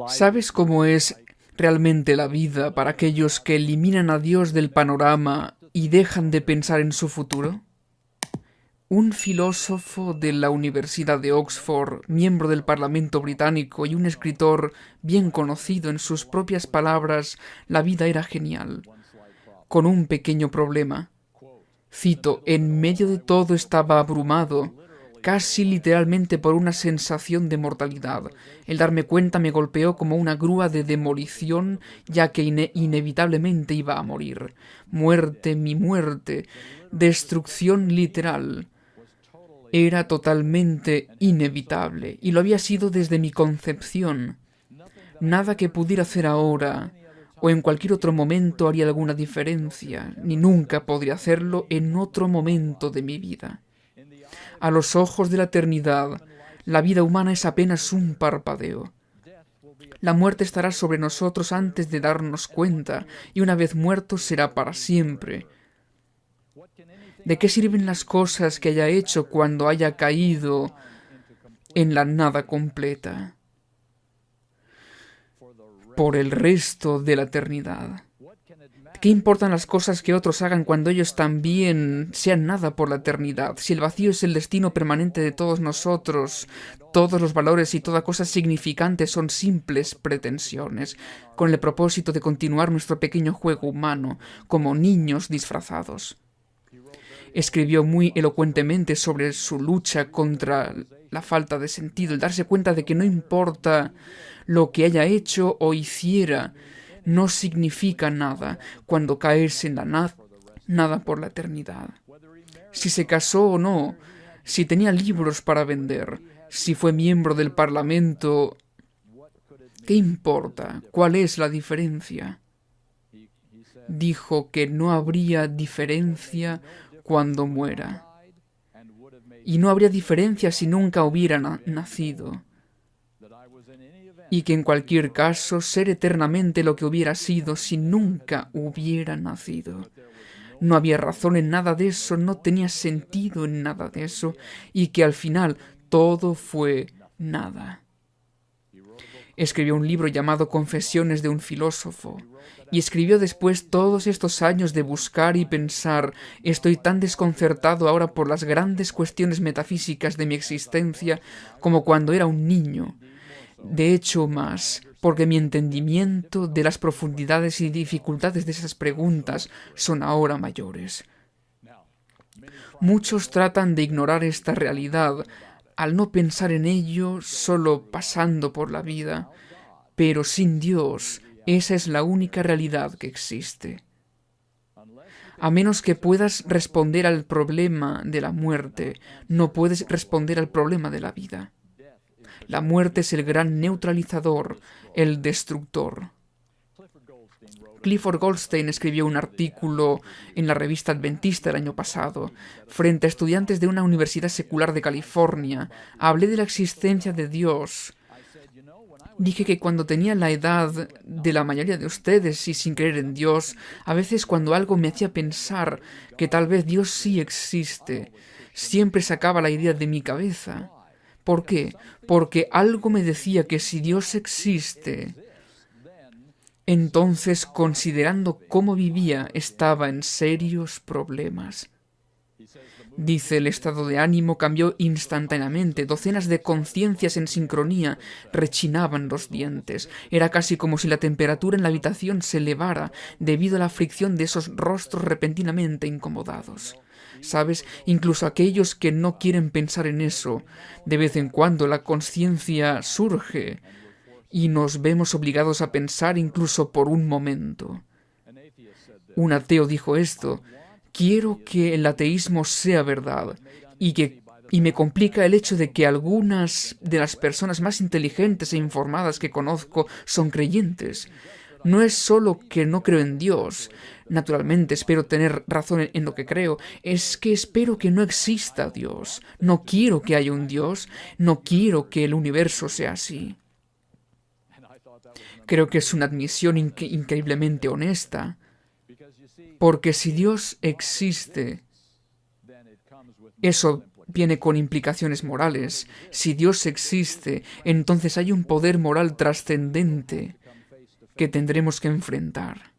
¿Sabes cómo es realmente la vida para aquellos que eliminan a Dios del panorama y dejan de pensar en su futuro? Un filósofo de la Universidad de Oxford, miembro del Parlamento británico y un escritor bien conocido en sus propias palabras, la vida era genial, con un pequeño problema. Cito, en medio de todo estaba abrumado, casi literalmente por una sensación de mortalidad. El darme cuenta me golpeó como una grúa de demolición, ya que inevitablemente iba a morir. Muerte, mi muerte, destrucción literal. Era totalmente inevitable, y lo había sido desde mi concepción. Nada que pudiera hacer ahora o en cualquier otro momento haría alguna diferencia, ni nunca podría hacerlo en otro momento de mi vida. A los ojos de la eternidad, la vida humana es apenas un parpadeo. La muerte estará sobre nosotros antes de darnos cuenta, y una vez muertos será para siempre. ¿De qué sirven las cosas que haya hecho cuando haya caído en la nada completa por el resto de la eternidad? ¿Qué importan las cosas que otros hagan cuando ellos también sean nada por la eternidad? Si el vacío es el destino permanente de todos nosotros, todos los valores y toda cosa significante son simples pretensiones, con el propósito de continuar nuestro pequeño juego humano, como niños disfrazados. Escribió muy elocuentemente sobre su lucha contra la falta de sentido, el darse cuenta de que no importa lo que haya hecho o hiciera, no significa nada cuando caes en la nada por la eternidad. Si se casó o no, si tenía libros para vender, si fue miembro del Parlamento, ¿qué importa? ¿Cuál es la diferencia? Dijo que no habría diferencia cuando muera. Y no habría diferencia si nunca hubiera nacido. Y que en cualquier caso ser eternamente lo que hubiera sido si nunca hubiera nacido. No había razón en nada de eso, no tenía sentido en nada de eso, y que al final todo fue nada. Escribió un libro llamado Confesiones de un filósofo, y escribió después todos estos años de buscar y pensar, estoy tan desconcertado ahora por las grandes cuestiones metafísicas de mi existencia como cuando era un niño. De hecho, más, porque mi entendimiento de las profundidades y dificultades de esas preguntas son ahora mayores. Muchos tratan de ignorar esta realidad al no pensar en ello solo pasando por la vida, pero sin Dios, esa es la única realidad que existe. A menos que puedas responder al problema de la muerte, no puedes responder al problema de la vida. La muerte es el gran neutralizador, el destructor. Clifford Goldstein escribió un artículo en la revista Adventista el año pasado. Frente a estudiantes de una universidad secular de California, hablé de la existencia de Dios. Dije que cuando tenía la edad de la mayoría de ustedes y sin creer en Dios, a veces cuando algo me hacía pensar que tal vez Dios sí existe, siempre sacaba la idea de mi cabeza. ¿Por qué? Porque algo me decía que si Dios existe, entonces, considerando cómo vivía, estaba en serios problemas. Dice, el estado de ánimo cambió instantáneamente. Docenas de conciencias en sincronía rechinaban los dientes. Era casi como si la temperatura en la habitación se elevara debido a la fricción de esos rostros repentinamente incomodados. ¿Sabes? Incluso aquellos que no quieren pensar en eso, de vez en cuando la conciencia surge y nos vemos obligados a pensar incluso por un momento. Un ateo dijo esto: quiero que el ateísmo sea verdad, y me complica el hecho de que algunas de las personas más inteligentes e informadas que conozco son creyentes. No es solo que no creo en Dios, naturalmente espero tener razón en lo que creo, es que espero que no exista Dios. No quiero que haya un Dios, no quiero que el universo sea así. Creo que es una admisión increíblemente honesta, porque si Dios existe, eso viene con implicaciones morales. Si Dios existe, entonces hay un poder moral trascendente que tendremos que enfrentar.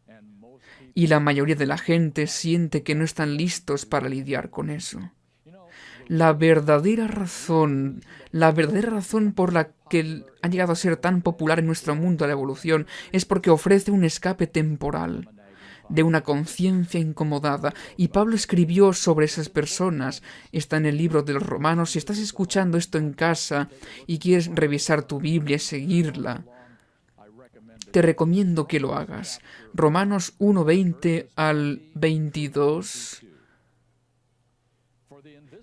Y la mayoría de la gente siente que no están listos para lidiar con eso. La verdadera razón por la que ha llegado a ser tan popular en nuestro mundo la evolución es porque ofrece un escape temporal de una conciencia incomodada. Y Pablo escribió sobre esas personas. Está en el libro de los Romanos. Si estás escuchando esto en casa y quieres revisar tu Biblia y seguirla, te recomiendo que lo hagas. Romanos 1:20 al 22.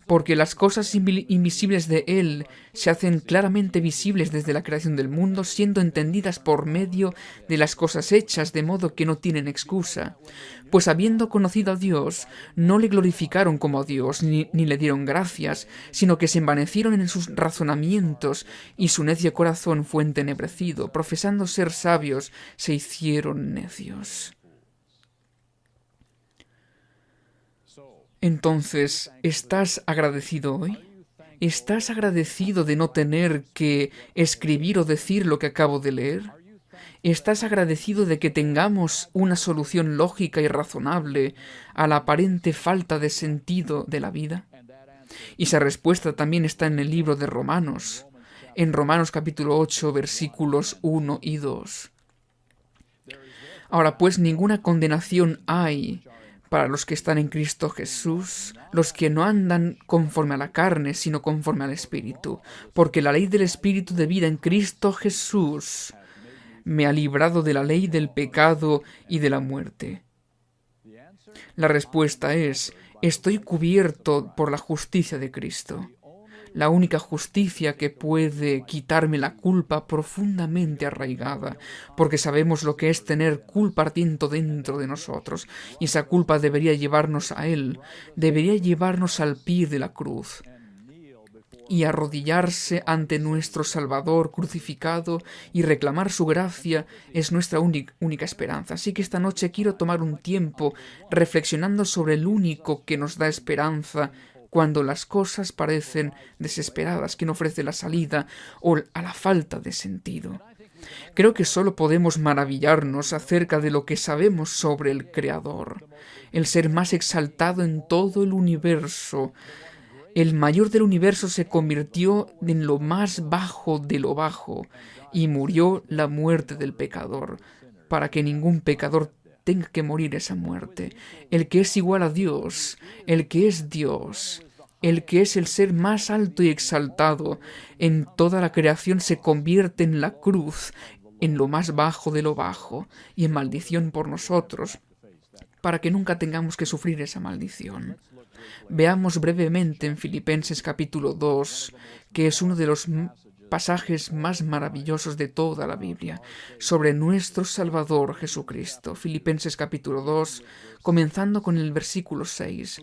Porque las cosas invisibles de Él se hacen claramente visibles desde la creación del mundo, siendo entendidas por medio de las cosas hechas, de modo que no tienen excusa. Pues habiendo conocido a Dios, no le glorificaron como a Dios, ni le dieron gracias, sino que se envanecieron en sus razonamientos, y su necio corazón fue entenebrecido. Profesando ser sabios, se hicieron necios. Entonces, ¿estás agradecido hoy? ¿Estás agradecido de no tener que escribir o decir lo que acabo de leer? ¿Estás agradecido de que tengamos una solución lógica y razonable a la aparente falta de sentido de la vida? Y esa respuesta también está en el libro de Romanos, en Romanos capítulo 8, versículos 1 y 2. Ahora pues, ninguna condenación hay para los que están en Cristo Jesús, los que no andan conforme a la carne, sino conforme al Espíritu, porque la ley del Espíritu de vida en Cristo Jesús me ha librado de la ley del pecado y de la muerte. La respuesta es: estoy cubierto por la justicia de Cristo. La única justicia que puede quitarme la culpa profundamente arraigada, porque sabemos lo que es tener culpa ardiendo dentro de nosotros, y esa culpa debería llevarnos a Él, debería llevarnos al pie de la cruz, y arrodillarse ante nuestro Salvador crucificado y reclamar su gracia es nuestra única esperanza. Así que esta noche quiero tomar un tiempo reflexionando sobre el único que nos da esperanza cuando las cosas parecen desesperadas, quien ofrece la salida o a la falta de sentido. Creo que solo podemos maravillarnos acerca de lo que sabemos sobre el Creador, el ser más exaltado en todo el universo. El mayor del universo se convirtió en lo más bajo de lo bajo y murió la muerte del pecador, para que ningún pecador tenga que morir esa muerte. El que es igual a Dios, el que es Dios, el que es el ser más alto y exaltado en toda la creación, se convierte en la cruz, en lo más bajo de lo bajo, y en maldición por nosotros, para que nunca tengamos que sufrir esa maldición. Veamos brevemente en Filipenses capítulo 2, que es uno de los pasajes más maravillosos de toda la Biblia, sobre nuestro Salvador Jesucristo. Filipenses capítulo 2, comenzando con el versículo 6.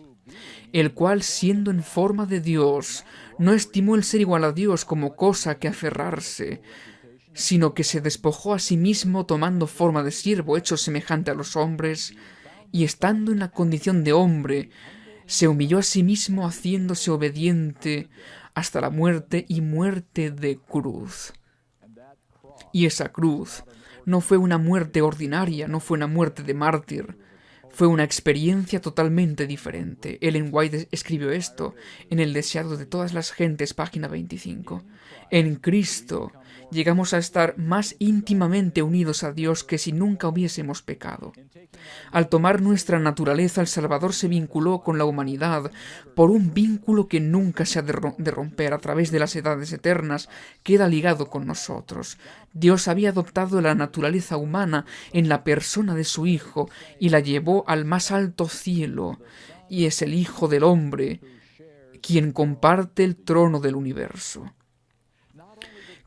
El cual, siendo en forma de Dios, no estimó el ser igual a Dios como cosa que aferrarse, sino que se despojó a sí mismo, tomando forma de siervo, hecho semejante a los hombres, y estando en la condición de hombre, se humilló a sí mismo, haciéndose obediente hasta la muerte y muerte de cruz. Y esa cruz no fue una muerte ordinaria, no fue una muerte de mártir, fue una experiencia totalmente diferente. Ellen White escribió esto en El deseado de todas las gentes, página 25. En Cristo llegamos a estar más íntimamente unidos a Dios que si nunca hubiésemos pecado. Al tomar nuestra naturaleza, el Salvador se vinculó con la humanidad por un vínculo que nunca se ha de romper. A través de las edades eternas queda ligado con nosotros. Dios había adoptado la naturaleza humana en la persona de su Hijo y la llevó al más alto cielo, y es el Hijo del Hombre quien comparte el trono del universo.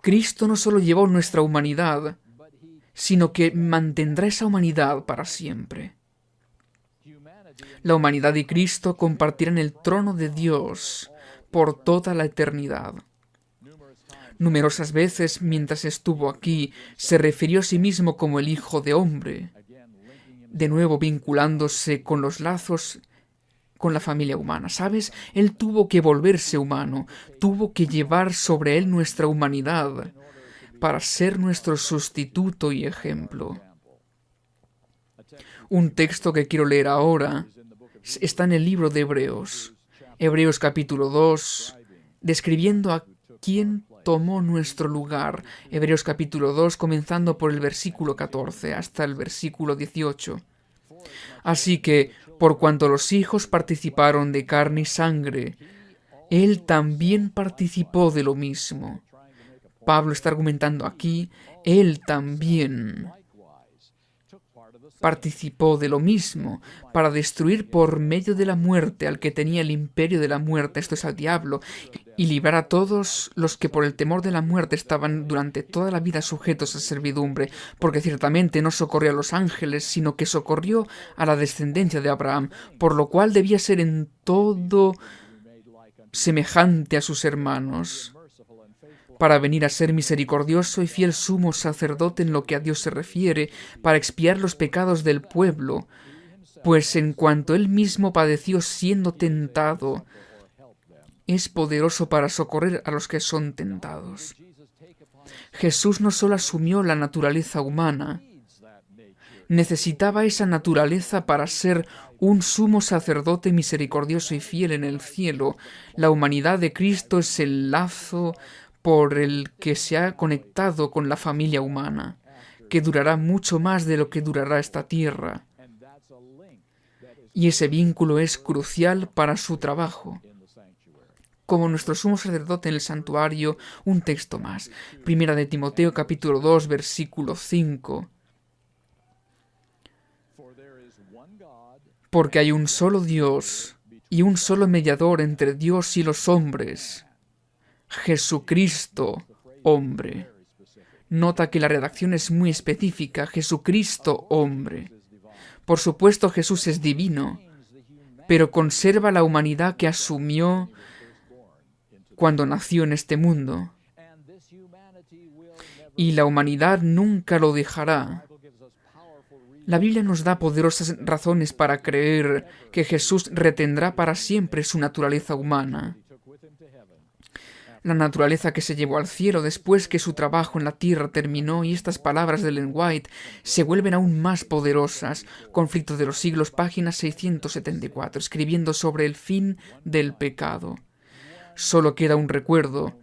Cristo no solo llevó nuestra humanidad, sino que mantendrá esa humanidad para siempre. La humanidad y Cristo compartirán el trono de Dios por toda la eternidad. Numerosas veces, mientras estuvo aquí, se refirió a sí mismo como el Hijo de Hombre, de nuevo vinculándose con los lazos con la familia humana, ¿sabes? Él tuvo que volverse humano, tuvo que llevar sobre él nuestra humanidad para ser nuestro sustituto y ejemplo. Un texto que quiero leer ahora está en el libro de Hebreos, Hebreos capítulo 2, describiendo a quién tomó nuestro lugar. Hebreos capítulo 2, comenzando por el versículo 14 hasta el versículo 18. Así que, por cuanto los hijos participaron de carne y sangre, él también participó de lo mismo. Pablo está argumentando aquí, él también participó de lo mismo, para destruir por medio de la muerte al que tenía el imperio de la muerte, esto es al diablo, y librar a todos los que por el temor de la muerte estaban durante toda la vida sujetos a servidumbre, porque ciertamente no socorrió a los ángeles, sino que socorrió a la descendencia de Abraham, por lo cual debía ser en todo semejante a sus hermanos, para venir a ser misericordioso y fiel sumo sacerdote en lo que a Dios se refiere, para expiar los pecados del pueblo, pues en cuanto él mismo padeció siendo tentado, es poderoso para socorrer a los que son tentados. Jesús no solo asumió la naturaleza humana, necesitaba esa naturaleza para ser un sumo sacerdote misericordioso y fiel en el cielo. La humanidad de Cristo es el lazo por el que se ha conectado con la familia humana, que durará mucho más de lo que durará esta tierra. Y ese vínculo es crucial para su trabajo. Como nuestro sumo sacerdote en el santuario, un texto más. Primera de Timoteo capítulo 2, versículo 5. Porque hay un solo Dios y un solo mediador entre Dios y los hombres, Jesucristo, hombre. Nota que la redacción es muy específica, Jesucristo, hombre. Por supuesto, Jesús es divino, pero conserva la humanidad que asumió cuando nació en este mundo. Y la humanidad nunca lo dejará. La Biblia nos da poderosas razones para creer que Jesús retendrá para siempre su naturaleza humana. La naturaleza que se llevó al cielo después que su trabajo en la tierra terminó, y estas palabras de Ellen White se vuelven aún más poderosas. Conflicto de los siglos, página 674, escribiendo sobre el fin del pecado. Solo queda un recuerdo.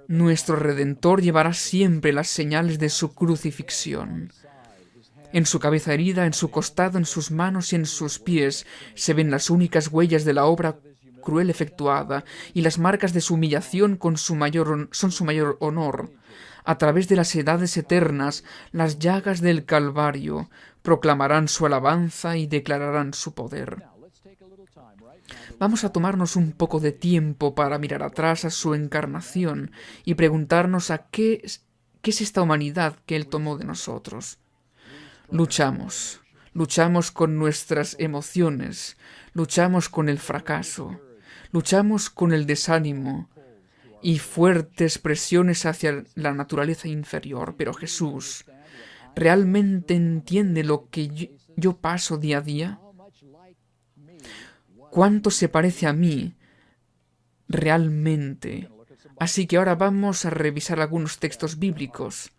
Nuestro Redentor llevará siempre las señales de su crucifixión. En su cabeza herida, en su costado, en sus manos y en sus pies se ven las únicas huellas de la obra cruel efectuada, y las marcas de su humillación son su mayor honor. A través de las edades eternas, las llagas del Calvario proclamarán su alabanza y declararán su poder. Vamos a tomarnos un poco de tiempo para mirar atrás a su encarnación y preguntarnos a qué es esta humanidad que Él tomó de nosotros. Luchamos con nuestras emociones, luchamos con el fracaso, luchamos con el desánimo y fuertes presiones hacia la naturaleza inferior, pero Jesús realmente entiende lo que yo paso día a día. ¿Cuánto se parece a mí realmente? Así que ahora vamos a revisar algunos textos bíblicos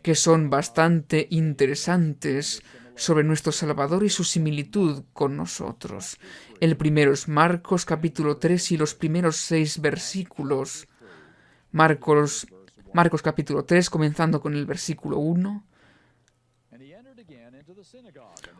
que son bastante interesantes sobre nuestro Salvador y su similitud con nosotros. El primero es Marcos capítulo 3 y los primeros 6 versículos. Marcos capítulo 3, comenzando con el versículo 1.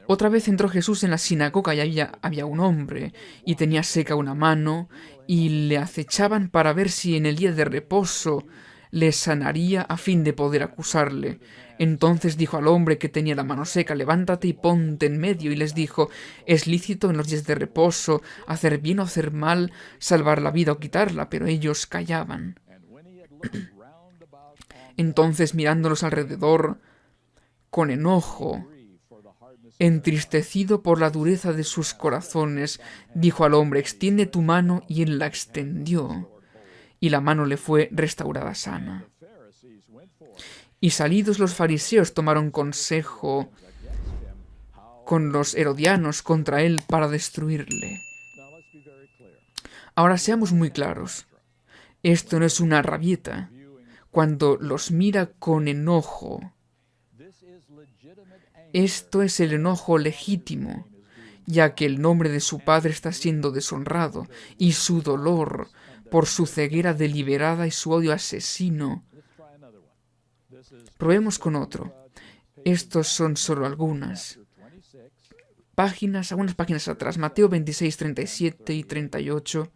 Otra vez entró Jesús en la sinagoga y había un hombre, y tenía seca una mano, y le acechaban para ver si en el día de reposo le sanaría a fin de poder acusarle. Entonces dijo al hombre que tenía la mano seca: levántate y ponte en medio. Y les dijo: ¿es lícito en los días de reposo hacer bien o hacer mal, salvar la vida o quitarla? Pero ellos callaban. Entonces, mirándolos alrededor con enojo, entristecido por la dureza de sus corazones, dijo al hombre: extiende tu mano. Y él la extendió, y la mano le fue restaurada sana. Y salidos los fariseos tomaron consejo con los herodianos contra él para destruirle. Ahora seamos muy claros. Esto no es una rabieta. Cuando los mira con enojo, esto es el enojo legítimo, ya que el nombre de su padre está siendo deshonrado, y su dolor por su ceguera deliberada y su odio asesino. Probemos con otro. Estos son solo algunas páginas atrás. Mateo 26, 37 y 38.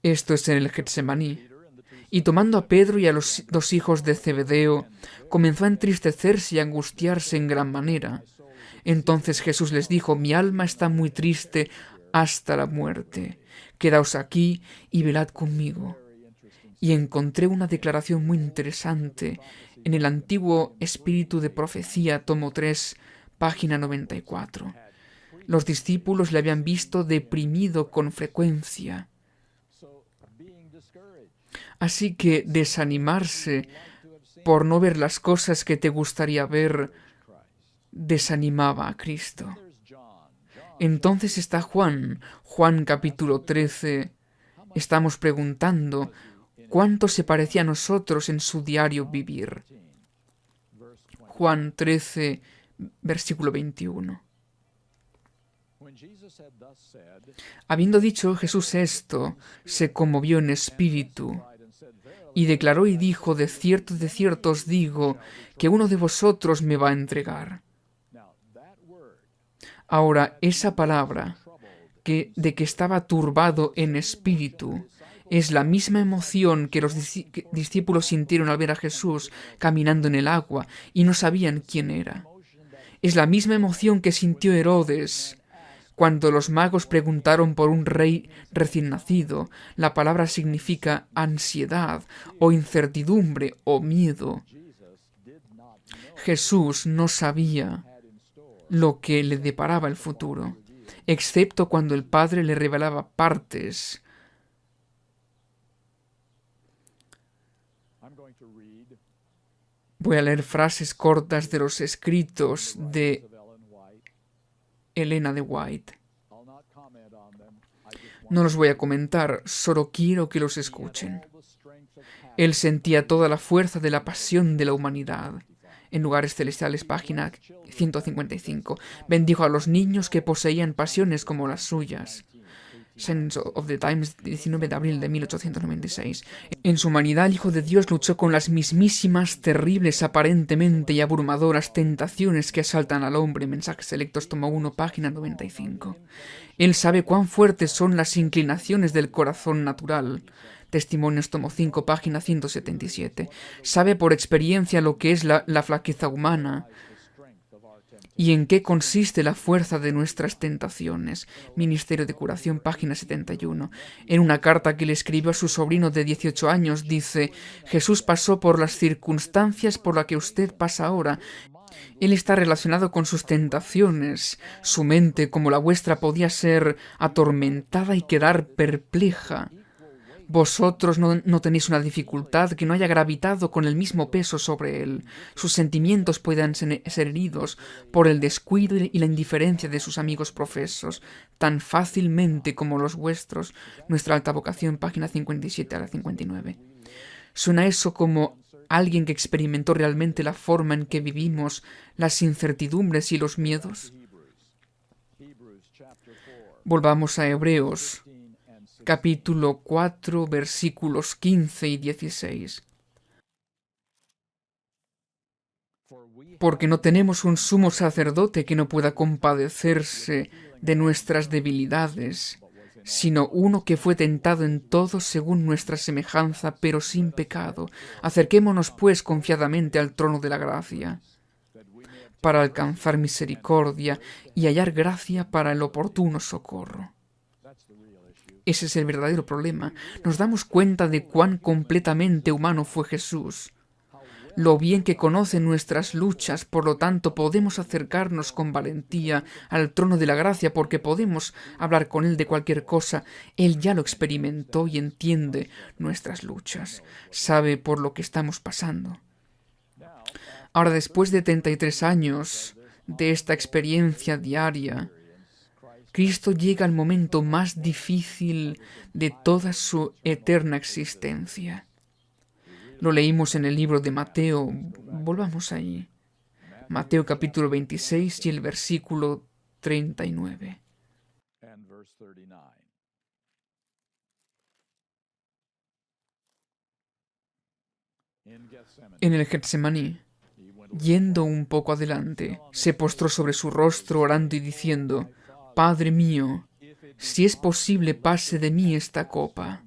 Esto es en el Getsemaní. Y tomando a Pedro y a los dos hijos de Zebedeo, comenzó a entristecerse y a angustiarse en gran manera. Entonces Jesús les dijo: mi alma está muy triste hasta la muerte. Quedaos aquí y velad conmigo. Y encontré una declaración muy interesante en el Antiguo Espíritu de Profecía, tomo 3, página 94. Los discípulos le habían visto deprimido con frecuencia. Así que desanimarse por no ver las cosas que te gustaría ver desanimaba a Cristo. Entonces está Juan capítulo 13. Estamos preguntando cuánto se parecía a nosotros en su diario vivir. Juan 13, versículo 21. Habiendo dicho Jesús esto, se conmovió en espíritu y declaró y dijo: de cierto os digo, que uno de vosotros me va a entregar. Ahora, esa palabra, de que estaba turbado en espíritu, es la misma emoción que los discípulos sintieron al ver a Jesús caminando en el agua y no sabían quién era. Es la misma emoción que sintió Herodes cuando los magos preguntaron por un rey recién nacido. La palabra significa ansiedad o incertidumbre o miedo. Jesús no sabía lo que le deparaba el futuro, excepto cuando el Padre le revelaba partes. Voy a leer frases cortas de los escritos de Elena de White. No los voy a comentar, solo quiero que los escuchen. Él sentía toda la fuerza de la pasión de la humanidad. En Lugares Celestiales, página 155. Bendijo a los niños que poseían pasiones como las suyas. Sense of the Times, 19 de abril de 1896. En su humanidad, el Hijo de Dios luchó con las mismísimas, terribles, aparentemente y abrumadoras tentaciones que asaltan al hombre. Mensajes Selectos, tomo 1, página 95. Él sabe cuán fuertes son las inclinaciones del corazón natural. Testimonios, tomo 5, página 177. Sabe por experiencia lo que es la flaqueza humana y en qué consiste la fuerza de nuestras tentaciones. Ministerio de Curación, página 71. En una carta que le escribió a su sobrino de 18 años, dice: Jesús pasó por las circunstancias por las que usted pasa ahora. Él está relacionado con sus tentaciones. Su mente, como la vuestra, podía ser atormentada y quedar perpleja. Vosotros no tenéis una dificultad que no haya gravitado con el mismo peso sobre él. Sus sentimientos puedan ser heridos por el descuido y la indiferencia de sus amigos profesos, tan fácilmente como los vuestros. Nuestra alta vocación, página 57 a la 59. ¿Suena eso como alguien que experimentó realmente la forma en que vivimos, las incertidumbres y los miedos? Volvamos a Hebreos, capítulo 4, versículos 15 y 16. Porque no tenemos un sumo sacerdote que no pueda compadecerse de nuestras debilidades, sino uno que fue tentado en todo según nuestra semejanza, pero sin pecado. Acerquémonos, pues, confiadamente al trono de la gracia, para alcanzar misericordia y hallar gracia para el oportuno socorro. Ese es el verdadero problema. Nos damos cuenta de cuán completamente humano fue Jesús, lo bien que conoce nuestras luchas, por lo tanto podemos acercarnos con valentía al trono de la gracia porque podemos hablar con Él de cualquier cosa. Él ya lo experimentó y entiende nuestras luchas, sabe por lo que estamos pasando. Ahora, después de 33 años de esta experiencia diaria, Cristo llega al momento más difícil de toda su eterna existencia. Lo leímos en el libro de Mateo. Volvamos allí. Mateo capítulo 26 y el versículo 39. En el Getsemaní, yendo un poco adelante, se postró sobre su rostro orando y diciendo: Padre mío, si es posible, pase de mí esta copa,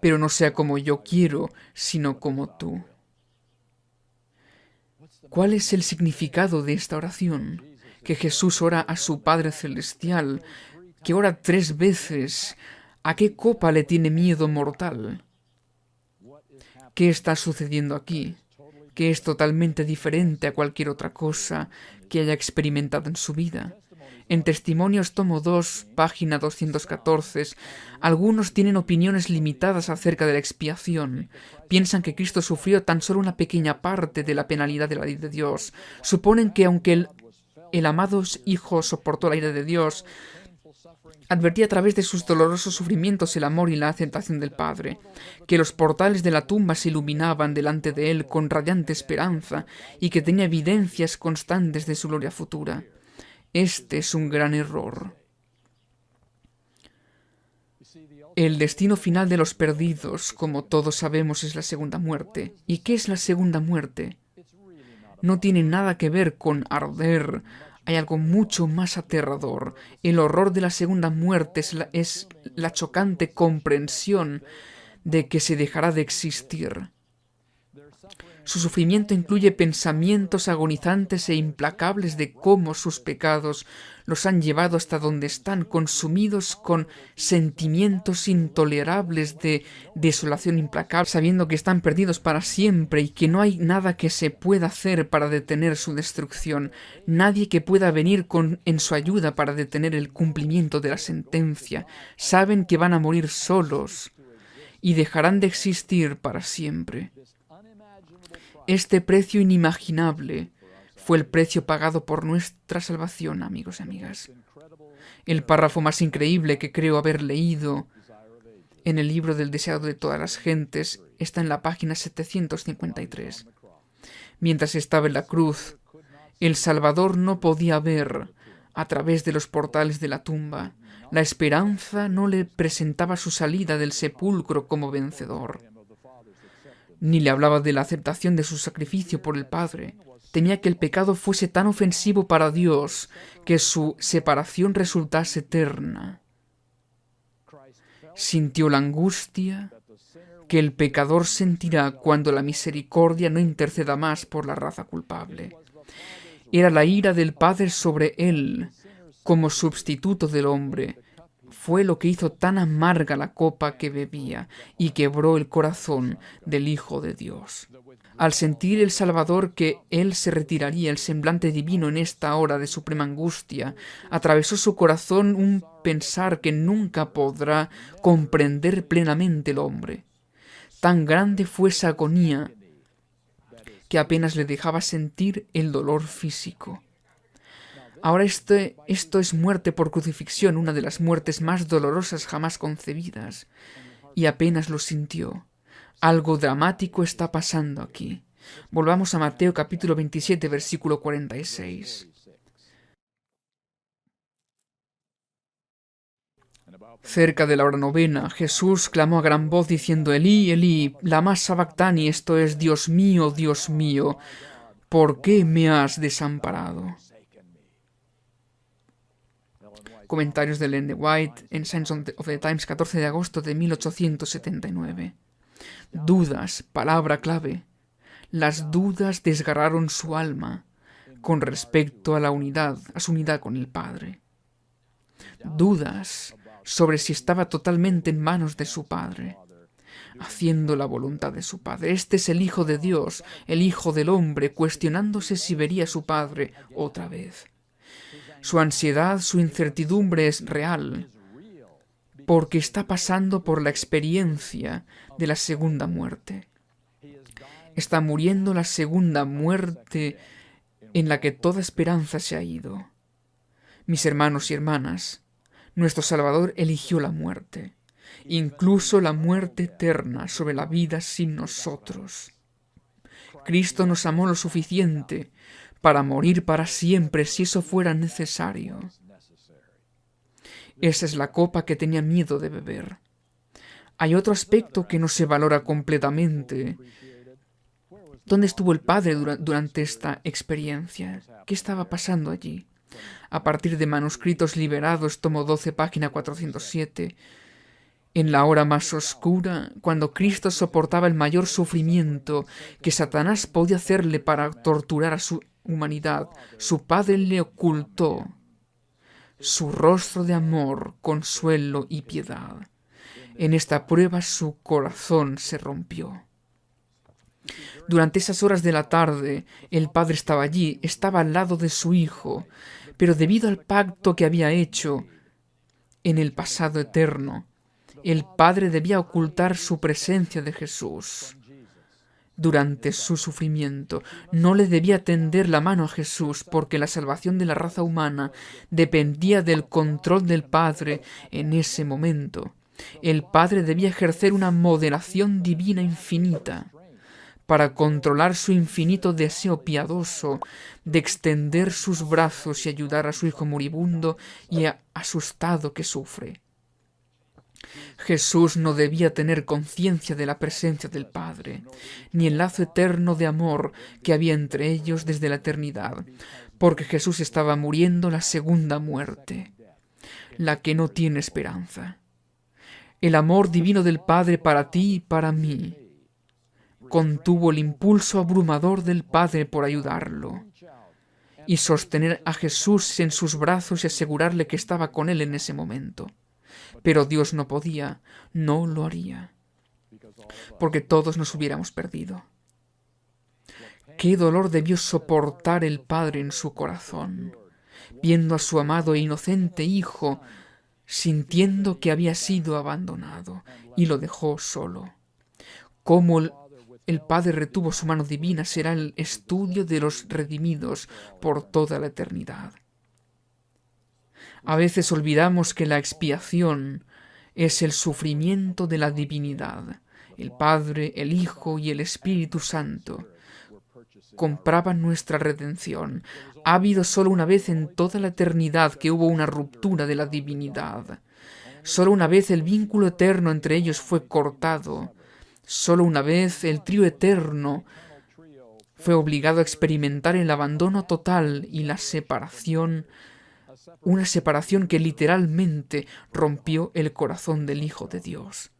pero no sea como yo quiero, sino como tú. ¿Cuál es el significado de esta oración? Que Jesús ora a su Padre Celestial, que ora 3 veces. ¿A qué copa le tiene miedo mortal? ¿Qué está sucediendo aquí? Que es totalmente diferente a cualquier otra cosa que haya experimentado en su vida. En Testimonios, tomo 2, página 214, algunos tienen opiniones limitadas acerca de la expiación. Piensan que Cristo sufrió tan solo una pequeña parte de la penalidad de la ley de Dios. Suponen que aunque el amado Hijo soportó la ira de Dios, advertía a través de sus dolorosos sufrimientos el amor y la aceptación del Padre, que los portales de la tumba se iluminaban delante de él con radiante esperanza y que tenía evidencias constantes de su gloria futura. Este es un gran error. El destino final de los perdidos, como todos sabemos, es la segunda muerte. ¿Y qué es la segunda muerte? No tiene nada que ver con arder. Hay algo mucho más aterrador. El horror de la segunda muerte es la chocante comprensión de que se dejará de existir. Su sufrimiento incluye pensamientos agonizantes e implacables de cómo sus pecados los han llevado hasta donde están, consumidos con sentimientos intolerables de desolación implacable, sabiendo que están perdidos para siempre y que no hay nada que se pueda hacer para detener su destrucción, nadie que pueda venir en su ayuda para detener el cumplimiento de la sentencia. Saben que van a morir solos y dejarán de existir para siempre. Este precio inimaginable fue el precio pagado por nuestra salvación, amigos y amigas. El párrafo más increíble que creo haber leído en el libro del deseado de todas las gentes está en la página 753. Mientras estaba en la cruz, el Salvador no podía ver a través de los portales de la tumba. La esperanza no le presentaba su salida del sepulcro como vencedor. Ni le hablaba de la aceptación de su sacrificio por el Padre. Temía que el pecado fuese tan ofensivo para Dios que su separación resultase eterna. Sintió la angustia que el pecador sentirá cuando la misericordia no interceda más por la raza culpable. Era la ira del Padre sobre él como sustituto del hombre. Fue lo que hizo tan amarga la copa que bebía y quebró el corazón del Hijo de Dios. Al sentir el Salvador que él se retiraría, el semblante divino en esta hora de suprema angustia, atravesó su corazón un pensar que nunca podrá comprender plenamente el hombre. Tan grande fue esa agonía que apenas le dejaba sentir el dolor físico. Ahora esto es muerte por crucifixión, una de las muertes más dolorosas jamás concebidas, y apenas lo sintió. Algo dramático está pasando aquí. Volvamos a Mateo capítulo 27, versículo 46. Cerca de la hora novena, Jesús clamó a gran voz diciendo: Elí, Elí, lama sabactani, esto es: Dios mío, ¿por qué me has desamparado? Comentarios de Ellen White en Signs of the Times, 14 de agosto de 1879. Dudas, palabra clave. Las dudas desgarraron su alma con respecto a su unidad con el Padre. Dudas sobre si estaba totalmente en manos de su Padre, haciendo la voluntad de su Padre. Este es el Hijo de Dios, el Hijo del Hombre, cuestionándose si vería a su Padre otra vez. Su ansiedad, su incertidumbre es real, porque está pasando por la experiencia de la segunda muerte. Está muriendo la segunda muerte en la que toda esperanza se ha ido. Mis hermanos y hermanas, nuestro Salvador eligió la muerte, incluso la muerte eterna sobre la vida sin nosotros. Cristo nos amó lo suficiente para morir para siempre si eso fuera necesario. Esa es la copa que tenía miedo de beber. Hay otro aspecto que no se valora completamente. ¿Dónde estuvo el Padre durante esta experiencia? ¿Qué estaba pasando allí? A partir de Manuscritos Liberados, tomo 12, página 407, en la hora más oscura, cuando Cristo soportaba el mayor sufrimiento que Satanás podía hacerle para torturar a su humanidad, su Padre le ocultó su rostro de amor, consuelo y piedad. En esta prueba su corazón se rompió. Durante esas horas de la tarde, el Padre estaba allí, estaba al lado de su Hijo, pero debido al pacto que había hecho en el pasado eterno, el Padre debía ocultar su presencia de Jesús. Durante su sufrimiento, no le debía tender la mano a Jesús, porque la salvación de la raza humana dependía del control del Padre en ese momento. El Padre debía ejercer una moderación divina infinita para controlar su infinito deseo piadoso de extender sus brazos y ayudar a su hijo moribundo y asustado que sufre. Jesús no debía tener conciencia de la presencia del Padre, ni el lazo eterno de amor que había entre ellos desde la eternidad, porque Jesús estaba muriendo la segunda muerte, la que no tiene esperanza. El amor divino del Padre para ti y para mí contuvo el impulso abrumador del Padre por ayudarlo y sostener a Jesús en sus brazos y asegurarle que estaba con él en ese momento. Pero Dios no podía, no lo haría, porque todos nos hubiéramos perdido. Qué dolor debió soportar el Padre en su corazón, viendo a su amado e inocente Hijo, sintiendo que había sido abandonado y lo dejó solo. Cómo el Padre retuvo su mano divina será el estudio de los redimidos por toda la eternidad. A veces olvidamos que la expiación es el sufrimiento de la divinidad. El Padre, el Hijo y el Espíritu Santo compraban nuestra redención. Ha habido solo una vez en toda la eternidad que hubo una ruptura de la divinidad. Solo una vez el vínculo eterno entre ellos fue cortado. Solo una vez el trío eterno fue obligado a experimentar el abandono total y la separación, una separación que literalmente rompió el corazón del Hijo de Dios.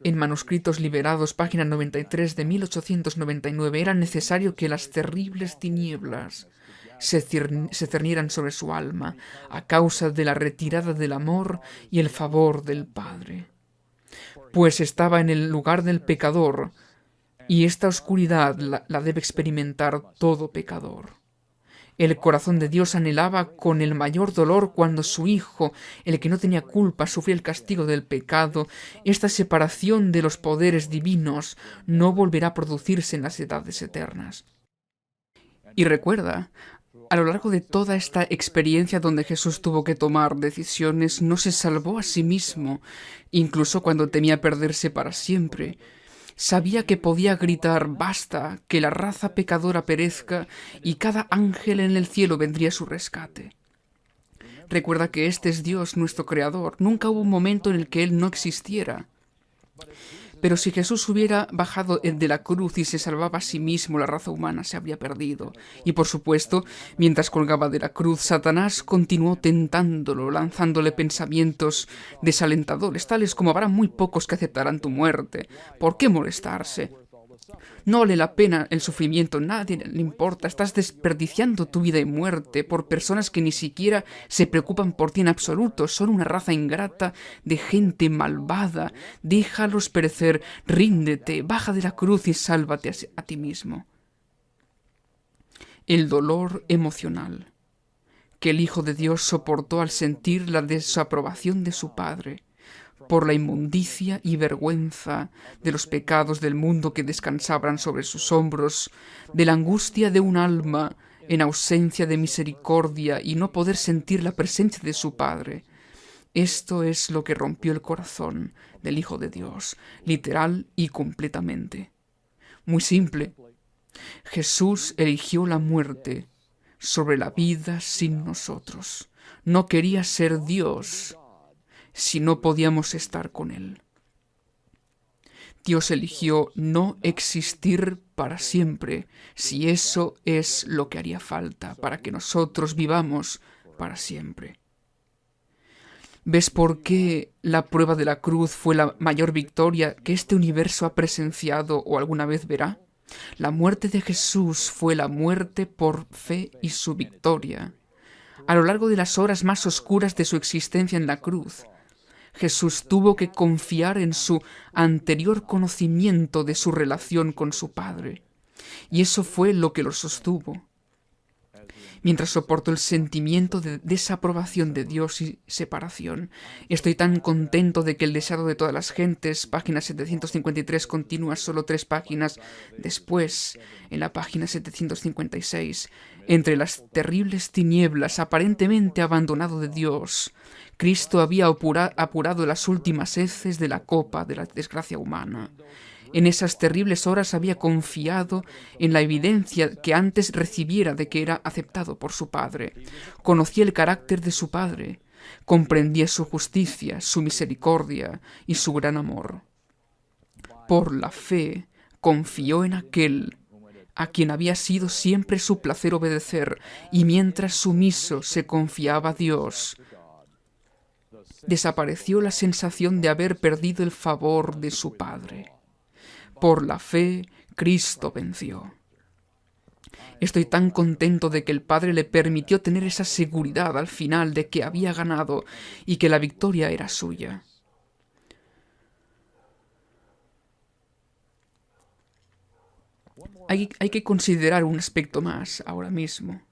En Manuscritos Liberados, página 93 de 1899, era necesario que las terribles tinieblas se cernieran sobre su alma a causa de la retirada del amor y el favor del Padre. Pues estaba en el lugar del pecador, y esta oscuridad la debe experimentar todo pecador. El corazón de Dios anhelaba con el mayor dolor cuando su Hijo, el que no tenía culpa, sufría el castigo del pecado. Esta separación de los poderes divinos no volverá a producirse en las edades eternas. Y recuerda, a lo largo de toda esta experiencia donde Jesús tuvo que tomar decisiones, no se salvó a sí mismo, incluso cuando temía perderse para siempre. Sabía que podía gritar «Basta, que la raza pecadora perezca», y cada ángel en el cielo vendría a su rescate. Recuerda que este es Dios, nuestro Creador. Nunca hubo un momento en el que Él no existiera. Pero si Jesús hubiera bajado de la cruz y se salvaba a sí mismo, la raza humana se habría perdido. Y por supuesto, mientras colgaba de la cruz, Satanás continuó tentándolo, lanzándole pensamientos desalentadores, tales como «habrá muy pocos que aceptarán tu muerte. ¿Por qué molestarse? No vale la pena el sufrimiento, nadie le importa, estás desperdiciando tu vida y muerte por personas que ni siquiera se preocupan por ti en absoluto, son una raza ingrata de gente malvada, déjalos perecer, ríndete, baja de la cruz y sálvate a ti mismo». El dolor emocional que el Hijo de Dios soportó al sentir la desaprobación de su Padre por la inmundicia y vergüenza de los pecados del mundo que descansaban sobre sus hombros, de la angustia de un alma en ausencia de misericordia y no poder sentir la presencia de su Padre. Esto es lo que rompió el corazón del Hijo de Dios, literal y completamente. Muy simple. Jesús eligió la muerte sobre la vida sin nosotros. No quería ser Dios si no podíamos estar con Él. Dios eligió no existir para siempre, si eso es lo que haría falta para que nosotros vivamos para siempre. ¿Ves por qué la prueba de la cruz fue la mayor victoria que este universo ha presenciado o alguna vez verá? La muerte de Jesús fue la muerte por fe y su victoria. A lo largo de las horas más oscuras de su existencia en la cruz, Jesús tuvo que confiar en su anterior conocimiento de su relación con su Padre, y eso fue lo que lo sostuvo. Mientras soporto el sentimiento de desaprobación de Dios y separación, estoy tan contento de que el deseado de todas las gentes, página 753, continúa solo 3 páginas después, en la página 756, entre las terribles tinieblas aparentemente abandonado de Dios, Cristo había apurado las últimas heces de la copa de la desgracia humana. En esas terribles horas había confiado en la evidencia que antes recibiera de que era aceptado por su Padre. Conocía el carácter de su Padre, comprendía su justicia, su misericordia y su gran amor. Por la fe, confió en aquel a quien había sido siempre su placer obedecer, y mientras sumiso se confiaba a Dios, desapareció la sensación de haber perdido el favor de su Padre. Por la fe, Cristo venció. Estoy tan contento de que el Padre le permitió tener esa seguridad al final de que había ganado y que la victoria era suya. Hay que considerar un aspecto más ahora mismo.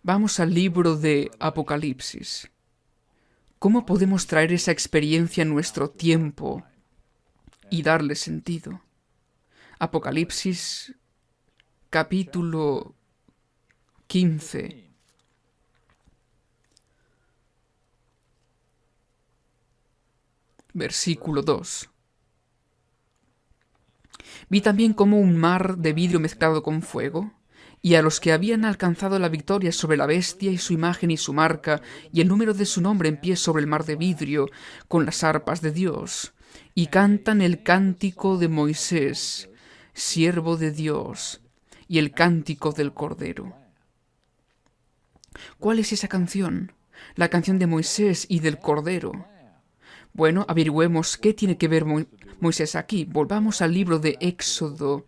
Vamos al libro de Apocalipsis. ¿Cómo podemos traer esa experiencia a nuestro tiempo y darle sentido? Apocalipsis, capítulo 15. Versículo 2. Vi también como un mar de vidrio mezclado con fuego, y a los que habían alcanzado la victoria sobre la bestia y su imagen y su marca, y el número de su nombre en pie sobre el mar de vidrio, con las arpas de Dios, y cantan el cántico de Moisés, siervo de Dios, y el cántico del Cordero. ¿Cuál es esa canción? La canción de Moisés y del Cordero. Bueno, averigüemos qué tiene que ver Moisés aquí. Volvamos al libro de Éxodo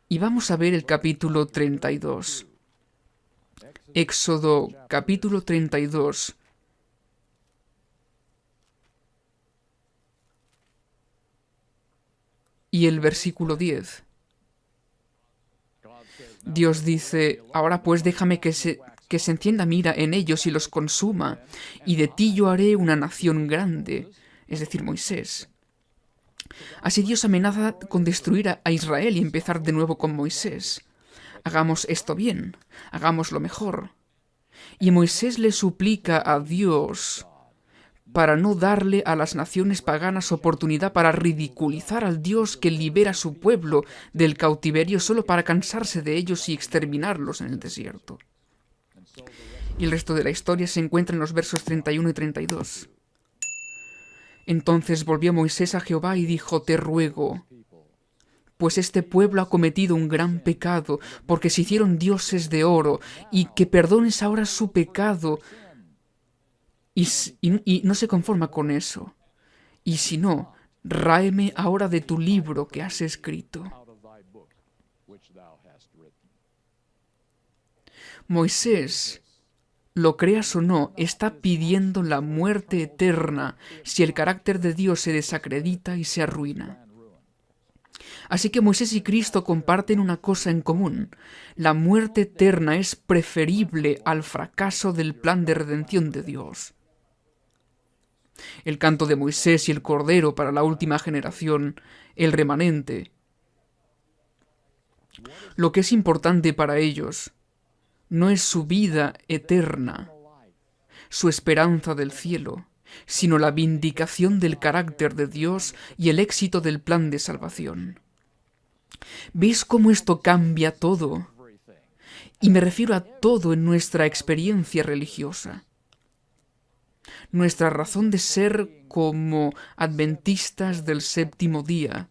y vamos a ver el capítulo 32. Éxodo, capítulo 32. Y el versículo 10. Dios dice: ahora pues déjame que se encienda mira en ellos y los consuma, y de ti yo haré una nación grande, es decir, Moisés. Así Dios amenaza con destruir a Israel y empezar de nuevo con Moisés. Hagamos esto bien, hagámoslo mejor. Y Moisés le suplica a Dios para no darle a las naciones paganas oportunidad para ridiculizar al Dios que libera a su pueblo del cautiverio solo para cansarse de ellos y exterminarlos en el desierto. Y el resto de la historia se encuentra en los versos 31 y 32. Entonces volvió Moisés a Jehová y dijo: te ruego, pues este pueblo ha cometido un gran pecado, porque se hicieron dioses de oro, y que perdones ahora su pecado. Y no se conforma con eso. Y si no, ráeme ahora de tu libro que has escrito. Moisés, lo creas o no, está pidiendo la muerte eterna si el carácter de Dios se desacredita y se arruina. Así que Moisés y Cristo comparten una cosa en común: la muerte eterna es preferible al fracaso del plan de redención de Dios. el canto de Moisés y el Cordero para la última generación, el remanente. Lo que es importante para ellos no es su vida eterna, su esperanza del cielo, sino la vindicación del carácter de Dios y el éxito del plan de salvación. ¿Ves cómo esto cambia todo? Y me refiero a todo en nuestra experiencia religiosa. Nuestra razón de ser como adventistas del séptimo día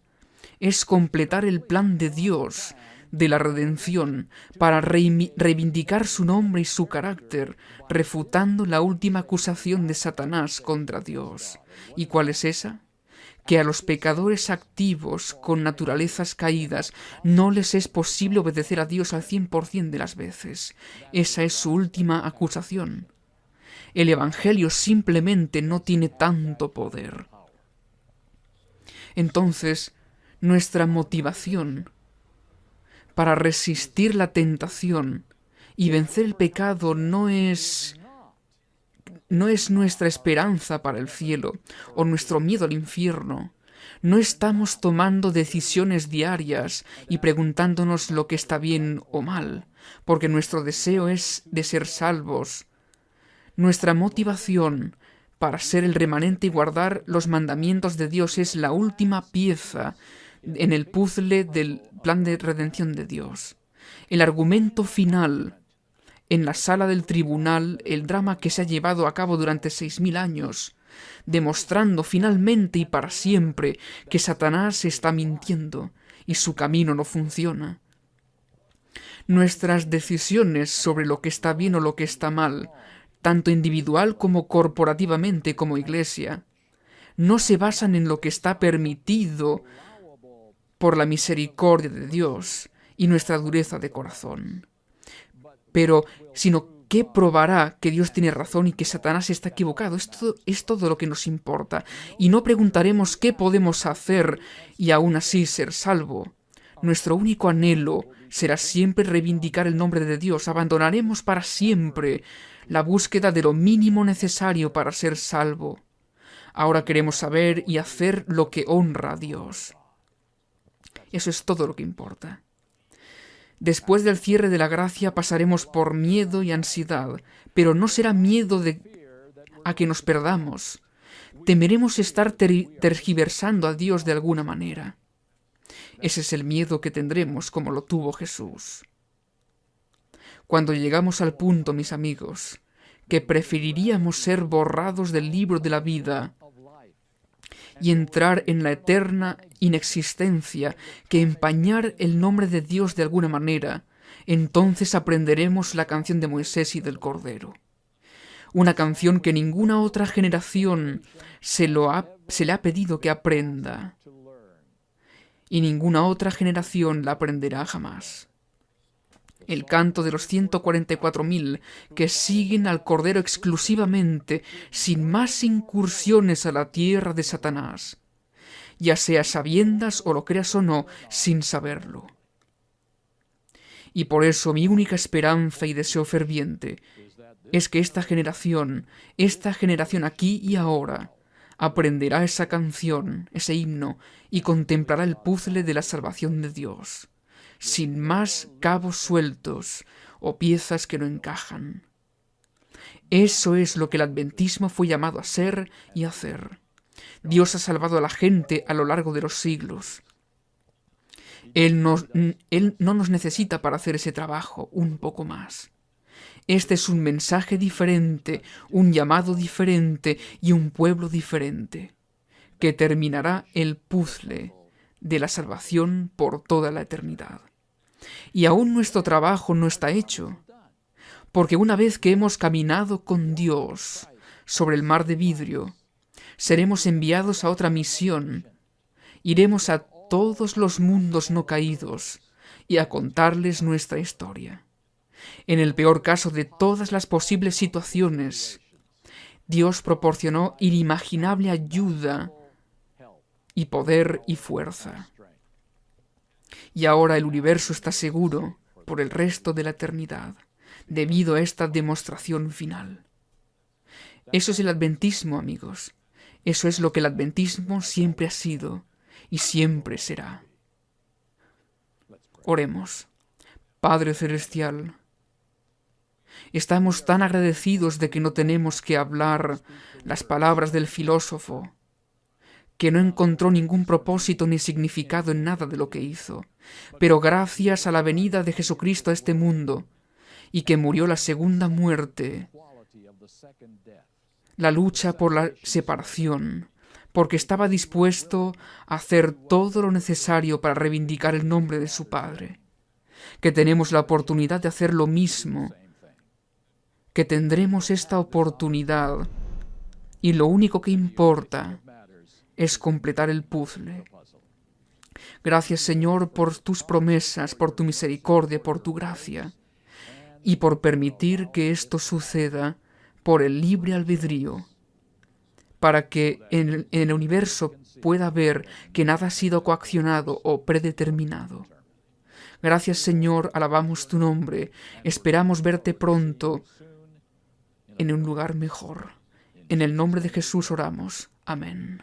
es completar el plan de Dios de la redención para reivindicar su nombre y su carácter, refutando la última acusación de Satanás contra Dios. ¿Y cuál es esa? Que a los pecadores activos con naturalezas caídas no les es posible obedecer a Dios al 100% de las veces. Esa es su última acusación. El Evangelio simplemente no tiene tanto poder. Entonces, nuestra motivación para resistir la tentación y vencer el pecado no es nuestra esperanza para el cielo o nuestro miedo al infierno. No estamos tomando decisiones diarias y preguntándonos lo que está bien o mal, porque nuestro deseo es de ser salvos. Nuestra motivación para ser el remanente y guardar los mandamientos de Dios es la última pieza en el puzzle del plan de redención de Dios. El argumento final en la sala del tribunal, el drama que se ha llevado a cabo durante 6000 años, demostrando finalmente y para siempre que Satanás está mintiendo y su camino no funciona. Nuestras decisiones sobre lo que está bien o lo que está mal, tanto individual como corporativamente como iglesia, no se basan en lo que está permitido por la misericordia de Dios y nuestra dureza de corazón, sino que probará que Dios tiene razón y que Satanás está equivocado. Esto es todo lo que nos importa. Y no preguntaremos qué podemos hacer y aún así ser salvo. Nuestro único anhelo será siempre reivindicar el nombre de Dios. Abandonaremos para siempre la búsqueda de lo mínimo necesario para ser salvo. Ahora queremos saber y hacer lo que honra a Dios. Eso es todo lo que importa. Después del cierre de la gracia pasaremos por miedo y ansiedad, pero no será miedo a que nos perdamos. Temeremos estar tergiversando a Dios de alguna manera. Ese es el miedo que tendremos como lo tuvo Jesús. Cuando llegamos al punto, mis amigos, que preferiríamos ser borrados del libro de la vida y entrar en la eterna inexistencia que empañar el nombre de Dios de alguna manera, entonces aprenderemos la canción de Moisés y del Cordero. Una canción que ninguna otra generación se le ha pedido que aprenda, y ninguna otra generación la aprenderá jamás. El canto de los 144.000 que siguen al Cordero exclusivamente, sin más incursiones a la tierra de Satanás, ya sea sabiendas o lo creas o no, sin saberlo. Y por eso mi única esperanza y deseo ferviente es que esta generación aquí y ahora, aprenderá esa canción, ese himno, y contemplará el puzzle de la salvación de Dios, sin más cabos sueltos o piezas que no encajan. Eso es lo que el adventismo fue llamado a ser y hacer. Dios ha salvado a la gente a lo largo de los siglos. Él no nos necesita para hacer ese trabajo, un poco más. Este es un mensaje diferente, un llamado diferente y un pueblo diferente, que terminará el puzzle de la salvación por toda la eternidad. Y aún nuestro trabajo no está hecho, porque una vez que hemos caminado con Dios sobre el mar de vidrio, seremos enviados a otra misión. Iremos a todos los mundos no caídos y a contarles nuestra historia. En el peor caso de todas las posibles situaciones, Dios proporcionó inimaginable ayuda y poder y fuerza. Y ahora el universo está seguro por el resto de la eternidad, debido a esta demostración final. Eso es el adventismo, amigos. Eso es lo que el adventismo siempre ha sido y siempre será. Oremos. Padre Celestial, estamos tan agradecidos de que no tenemos que hablar las palabras del filósofo, que no encontró ningún propósito ni significado en nada de lo que hizo, pero gracias a la venida de Jesucristo a este mundo, y que murió la segunda muerte, la lucha por la separación, porque estaba dispuesto a hacer todo lo necesario para reivindicar el nombre de su Padre, que tenemos la oportunidad de hacer lo mismo, que tendremos esta oportunidad, y lo único que importa es completar el puzzle. Gracias, Señor, por tus promesas, por tu misericordia, por tu gracia, y por permitir que esto suceda por el libre albedrío, para que en el universo pueda ver que nada ha sido coaccionado o predeterminado. Gracias, Señor, alabamos tu nombre, esperamos verte pronto en un lugar mejor. En el nombre de Jesús oramos. Amén.